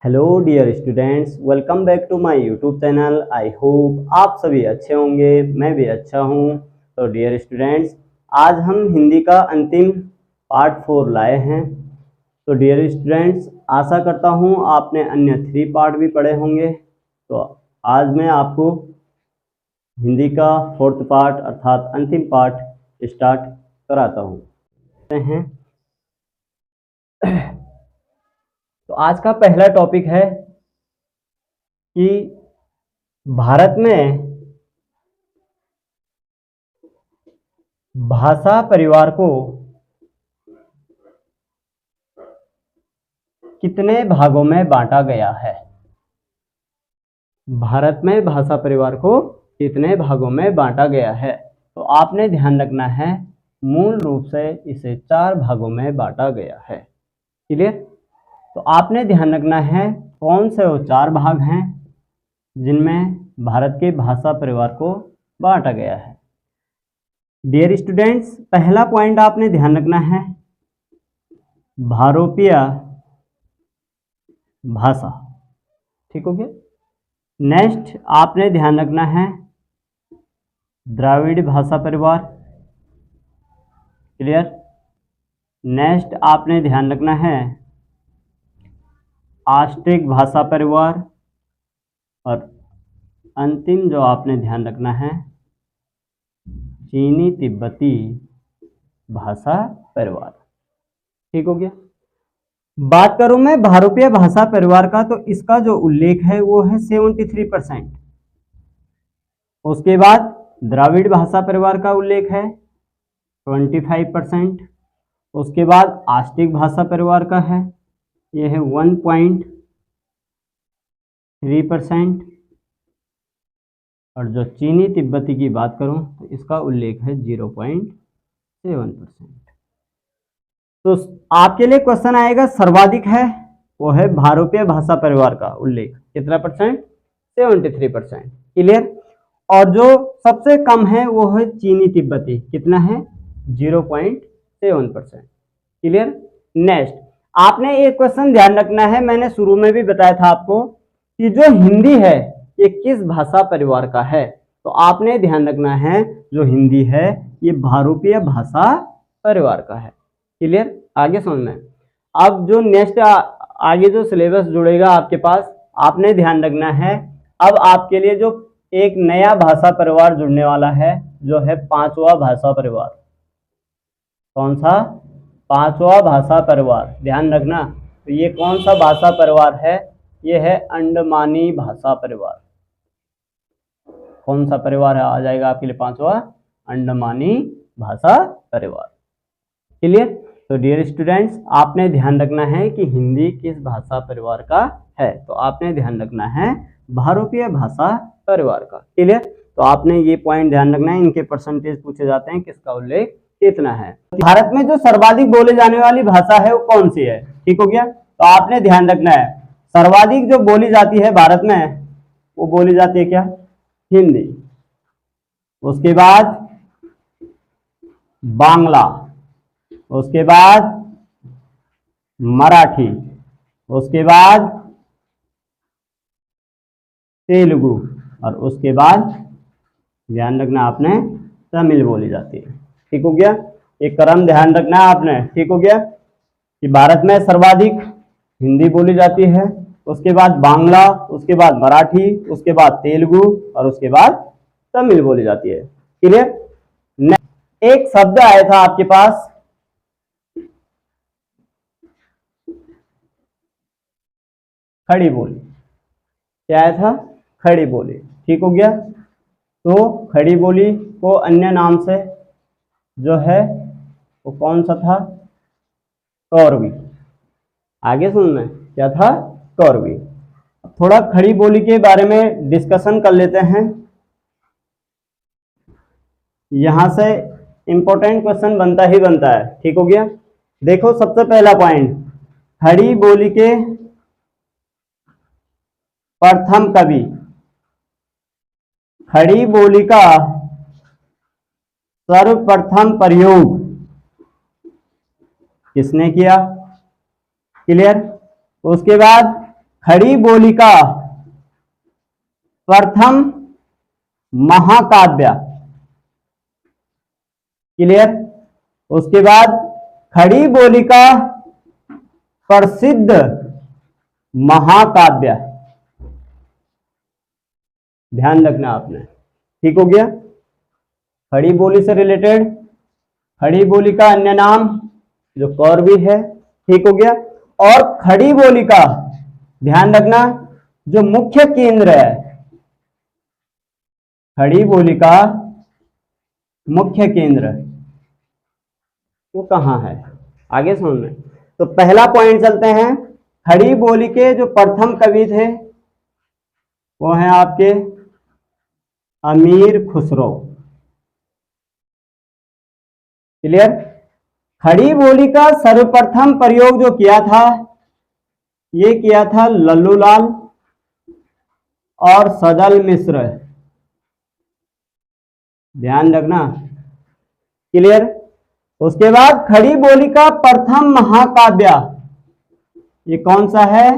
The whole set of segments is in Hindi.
Hello dear students, welcome back to my YouTube channel. I hope आप सभी अच्छे होंगे, मैं भी अच्छा हूँ। तो डियर स्टूडेंट्स, आज हम हिंदी का अंतिम पार्ट 4 लाए हैं। तो डियर स्टूडेंट्स, आशा करता हूँ आपने अन्य 3 पार्ट भी पढ़े होंगे। तो आज मैं आपको हिंदी का 4th पार्ट अर्थात अंतिम पार्ट स्टार्ट कराता हूँ। तो आज का पहला टॉपिक है कि भारत में भाषा परिवार को कितने भागों में बांटा गया है। भारत में भाषा परिवार को कितने भागों में बांटा गया है। तो आपने ध्यान रखना है, मूल रूप से इसे 4 भागों में बांटा गया है। क्लियर? तो आपने ध्यान रखना है कौन से वो 4 भाग हैं जिनमें भारत के भाषा परिवार को बांटा गया है। डियर स्टूडेंट्स, पहला पॉइंट आपने ध्यान रखना है भारोपीय भाषा। ठीक हो गया। नेक्स्ट आपने ध्यान रखना है द्राविड़ भाषा परिवार। क्लियर? नेक्स्ट आपने ध्यान रखना है ऑस्ट्रिक भाषा परिवार। और अंतिम जो आपने ध्यान रखना है चीनी तिब्बती भाषा परिवार। ठीक हो गया। बात करूं मैं भारोपीय भाषा परिवार का, तो इसका जो उल्लेख है वो है 73%। उसके बाद द्राविड़ भाषा परिवार का उल्लेख है 25%। उसके बाद ऑस्ट्रिक भाषा परिवार का है, ये है 1.3%। और जो चीनी तिब्बती की बात करूं तो इसका उल्लेख है 0.7%। तो आपके लिए क्वेश्चन आएगा, सर्वाधिक है वो है भारोपीय भाषा परिवार का उल्लेख, कितना परसेंट? 73%। क्लियर? और जो सबसे कम है वो है चीनी तिब्बती, कितना है? 0.7%। क्लियर? नेक्स्ट आपने एक क्वेश्चन ध्यान रखना है, मैंने शुरू में भी बताया था आपको कि जो हिंदी है ये किस भाषा परिवार का है। तो आपने ध्यान रखना है जो हिंदी है ये भारोपीय भाषा परिवार का है। क्लियर? आगे समझ में। अब जो नेक्स्ट आगे जो सिलेबस जुड़ेगा आपके पास, आपने ध्यान रखना है अब आपके लिए जो एक नया भाषा परिवार जुड़ने वाला है जो है 5वां भाषा परिवार। कौन सा? 5वां भाषा परिवार। ध्यान रखना, तो ये कौन सा भाषा परिवार है? ये है अंडमानी भाषा परिवार। कौन सा परिवार है आ जाएगा आपके लिए? 5वां अंडमानी भाषा परिवार। क्लियर? तो डियर स्टूडेंट्स, आपने ध्यान रखना है कि हिंदी किस भाषा परिवार का है। तो आपने ध्यान रखना है भारोपीय भाषा परिवार का। क्लियर? तो आपने ये पॉइंट ध्यान रखना है, इनके परसेंटेज पूछे जाते हैं, किसका उल्लेख कितना है। भारत में जो सर्वाधिक बोले जाने वाली भाषा है वो कौन सी है? ठीक हो गया। तो आपने ध्यान रखना है सर्वाधिक जो बोली जाती है भारत में वो बोली जाती है क्या? हिंदी। उसके बाद बांग्ला, उसके बाद मराठी, उसके बाद तेलुगु, और उसके बाद ध्यान रखना आपने तमिल बोली जाती है। ठीक हो गया। एक क्रम ध्यान रखना है आपने। ठीक हो गया कि भारत में सर्वाधिक हिंदी बोली जाती है, उसके बाद बांग्ला, उसके बाद मराठी, उसके बाद तेलुगु, और उसके बाद तमिल बोली जाती है। क्लियर? एक शब्द आया था आपके पास खड़ी बोली। क्या आया था? खड़ी बोली। ठीक हो गया। तो खड़ी बोली को अन्य नाम से जो है वो कौन सा था? कौरवी। आगे सुन में क्या था? कौरवी। थोड़ा खड़ी बोली के बारे में डिस्कशन कर लेते हैं। यहां से इंपॉर्टेंट क्वेश्चन बनता ही बनता है। ठीक हो गया। देखो सबसे पहला पॉइंट, खड़ी बोली के प्रथम कवि। खड़ी बोली का सर्वप्रथम प्रयोग किसने किया? क्लियर? उसके बाद खड़ी बोली का प्रथम महाकाव्य। क्लियर। उसके बाद खड़ी बोली का प्रसिद्ध महाकाव्य। ध्यान रखना आपने, ठीक हो गया। खड़ी बोली से रिलेटेड खड़ी बोली का अन्य नाम जो कौरवी है, ठीक हो गया। और खड़ी बोली का ध्यान रखना जो मुख्य केंद्र है, खड़ी बोली का मुख्य केंद्र वो कहां है, आगे सुनना। तो पहला पॉइंट चलते हैं। खड़ी बोली के जो प्रथम कवि थे वो हैं आपके अमीर खुसरो। क्लियर। खड़ी बोली का सर्वप्रथम प्रयोग जो किया था ये किया था लल्लूलाल और सदल मिश्र। ध्यान रखना। क्लियर। उसके बाद खड़ी बोली का प्रथम महाकाव्य ये कौन सा है,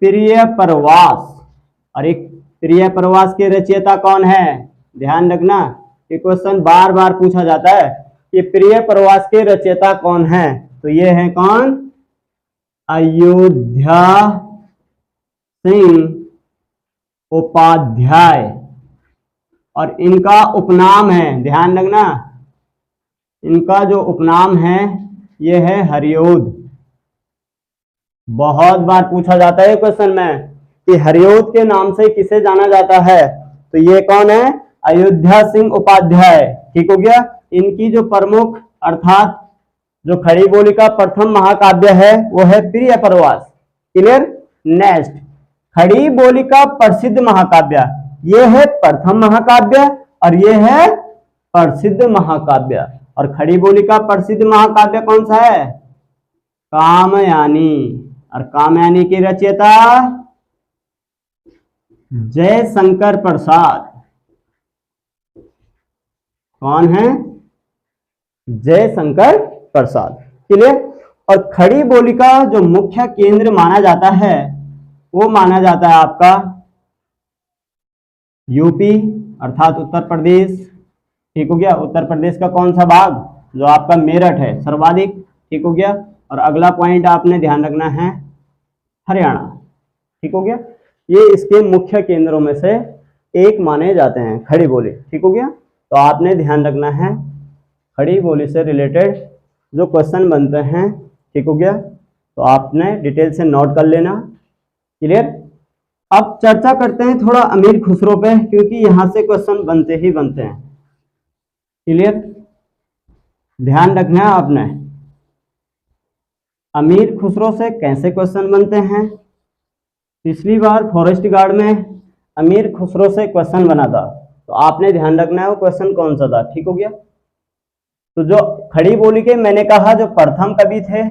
प्रिय प्रवास। और एक प्रिय प्रवास के रचयिता कौन है, ध्यान रखना ये क्वेश्चन बार बार पूछा जाता है कि प्रिय प्रवास के रचयिता कौन है। तो ये है कौन, अयोध्या सिंह उपाध्याय। और इनका उपनाम है, ध्यान रखना इनका जो उपनाम है ये है हरियोध। बहुत बार पूछा जाता है क्वेश्चन में कि हरियोध के नाम से किसे जाना जाता है, तो ये कौन है, अयोध्या सिंह उपाध्याय। ठीक हो गया। इनकी जो प्रमुख अर्थात जो खड़ी बोली का प्रथम महाकाव्य है वो है प्रिय प्रवास। क्लियर। नेक्स्ट, खड़ी बोली का प्रसिद्ध महाकाव्य ये है प्रथम महाकाव्य और ये है प्रसिद्ध महाकाव्य। और खड़ी बोली का प्रसिद्ध महाकाव्य कौन सा है, कामयानी। और कामयानी की रचयिता जयशंकर प्रसाद। कौन है, जयशंकर प्रसाद। क्लियर। और खड़ी बोली का जो मुख्य केंद्र माना जाता है वो माना जाता है आपका यूपी अर्थात उत्तर प्रदेश। ठीक हो गया। उत्तर प्रदेश का कौन सा भाग, जो आपका मेरठ है सर्वाधिक। ठीक हो गया। और अगला पॉइंट आपने ध्यान रखना है हरियाणा। ठीक हो गया। ये इसके मुख्य केंद्रों में से एक माने जाते हैं खड़ी बोली। ठीक हो गया। तो आपने ध्यान रखना है खड़ी बोली से रिलेटेड जो क्वेश्चन बनते हैं। ठीक हो गया। तो आपने डिटेल से नोट कर लेना। क्लियर। अब चर्चा करते हैं थोड़ा अमीर खुसरो पे, क्योंकि यहां से क्वेश्चन बनते ही बनते हैं। क्लियर। ध्यान रखना है आपने अमीर खुसरो से कैसे क्वेश्चन बनते हैं। पिछली बार फॉरेस्ट गार्ड में अमीर खुसरो से क्वेश्चन बना था, तो आपने ध्यान रखना है वो क्वेश्चन कौन सा था। ठीक हो गया। तो जो खड़ी बोली के मैंने कहा जो प्रथम कवि थे,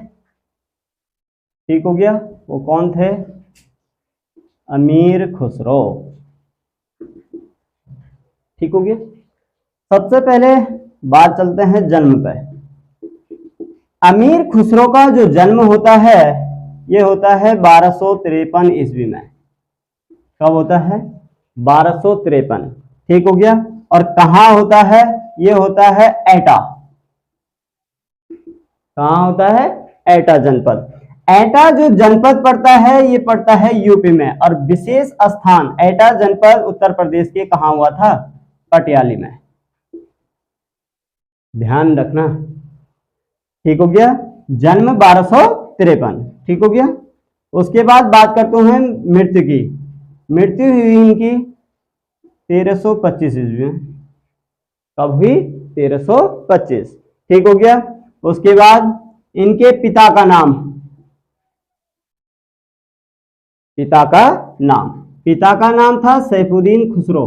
ठीक हो गया, वो कौन थे, अमीर खुसरो। ठीक हो गया। सबसे पहले बात चलते हैं जन्म पे। अमीर खुसरो का जो जन्म होता है ये होता है 1253 ईस्वी में। कब होता है, 1253। ठीक हो गया। और कहाँ होता है, ये होता है एटा। कहाँ होता है, एटा जनपद। एटा जो जनपद पड़ता है ये पड़ता है यूपी में। और विशेष स्थान एटा जनपद उत्तर प्रदेश के कहाँ हुआ था, पटियाली में। ध्यान रखना। ठीक हो गया। जन्म 1253। ठीक हो गया। उसके बाद बात करते हैं मृत्यु की। मृत्यु हुई इनकी 1325 ईस्वी में। कब हुई, 1325। ठीक हो गया। उसके बाद इनके पिता का नाम, पिता का नाम था सैफुद्दीन खुसरो।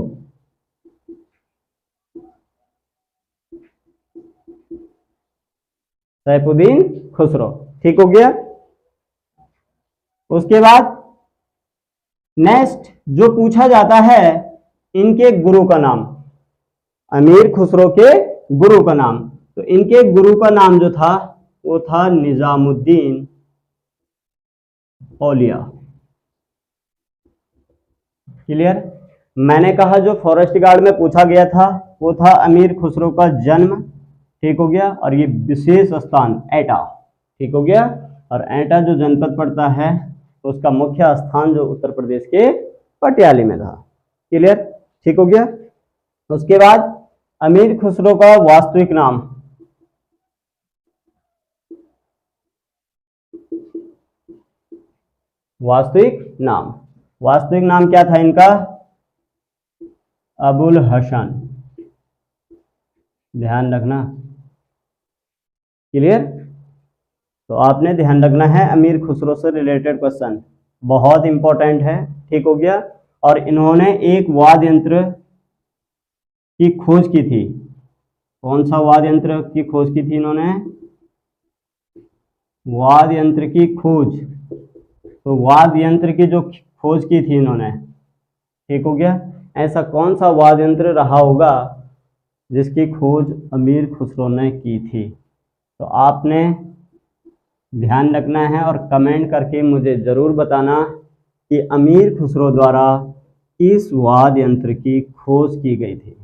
सैफुद्दीन खुसरो। ठीक हो गया। उसके बाद नेक्स्ट जो पूछा जाता है इनके गुरु का नाम, अमीर खुसरो के गुरु का नाम। तो इनके गुरु का नाम जो था वो था निजामुद्दीन औलिया। क्लियर। मैंने कहा जो फॉरेस्ट गार्ड में पूछा गया था वो था अमीर खुसरो का जन्म, ठीक हो गया, और ये विशेष स्थान एटा, ठीक हो गया। और एटा जो जनपद पड़ता है तो उसका मुख्य स्थान जो उत्तर प्रदेश के पटियाले में था। क्लियर, ठीक हो गया। उसके बाद अमीर खुसरो का वास्तविक नाम, वास्तविक नाम क्या था इनका? अबुल हसन, ध्यान रखना। क्लियर, तो आपने ध्यान रखना है अमीर खुसरो से रिलेटेड क्वेश्चन बहुत इंपॉर्टेंट है, ठीक हो गया। और इन्होंने एक वाद्य यंत्र की खोज की थी। कौन सा वाद्य यंत्र की खोज की थी इन्होंने? वाद्य यंत्र की खोज। तो वाद्य यंत्र की जो खोज की थी इन्होंने, ठीक हो गया। ऐसा कौन सा वाद्य यंत्र रहा होगा जिसकी खोज अमीर खुसरो ने की थी? तो आपने ध्यान रखना है और कमेंट करके मुझे ज़रूर बताना कि अमीर खुसरो द्वारा किस वाद्य यंत्र की खोज की गई थी।